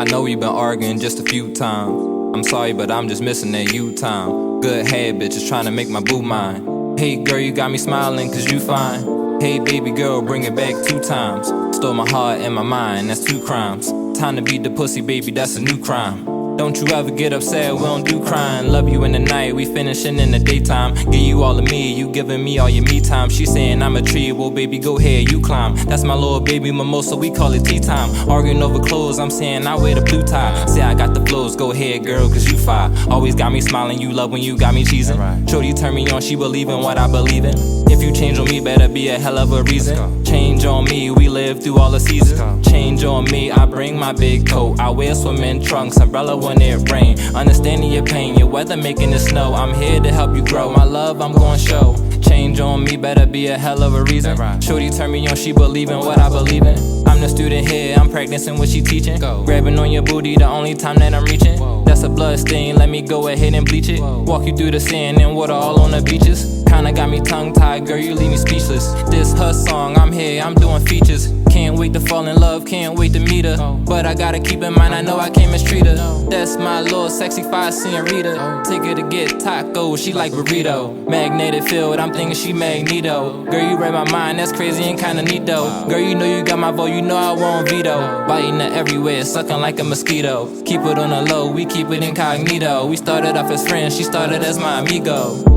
I know we've been arguing just a few times. I'm sorry, but I'm just missing that you time. Good habit, just trying to make my boo mine. Hey girl, you got me smiling cause you fine. Hey baby girl, bring it back 2 times. Stole my heart and my mind, that's 2 crimes. Time to beat the pussy, baby, that's a new crime. Don't you ever get upset, we don't do crying. Love you in the night, we finishing in the daytime. Give you all of me, you giving me all your me time. She saying I'm a tree, well baby go ahead, you climb. That's my little baby mimosa, we call it tea time. Arguing over clothes, I'm saying I wear the blue tie. Say I got the flows, go ahead girl, cause you fire. Always got me smiling, you love when you got me cheesing. Shorty turn me on, she believe in what I believe in. If you change on me, better be a hell of a reason. Change on me, we live through all the seasons. Change on me, I bring my big coat. I wear swimming trunks, umbrella when it rain. Understanding your pain, your weather making it snow. I'm here to help you grow, my love I'm gonna show. Change on me, better be a hell of a reason. Shorty turn me on, she believe in what I believe in. I'm the student here, I'm practicing what she teaching. Grabbing on your booty, the only time that I'm reaching. That's a blood stain, let me go ahead and bleach it. Walk you through the sand and water all on the beaches. Kinda got me tongue-tied, girl, you leave me speechless. This her song, I'm here, I'm doing features. Can't wait to fall in love, can't wait to meet her. But I gotta keep in mind, I know I can't mistreat her. That's my little sexy 5 senorita. Take her to get tacos, she like burrito. Magnetic field, I'm thinking she Magneto. Girl, you read my mind, that's crazy and kinda neat though. Girl, you know you got my vote, you know I won't veto. Biting her everywhere, sucking like a mosquito. Keep it on the low, we keep it incognito. We started off as friends, she started as my amigo.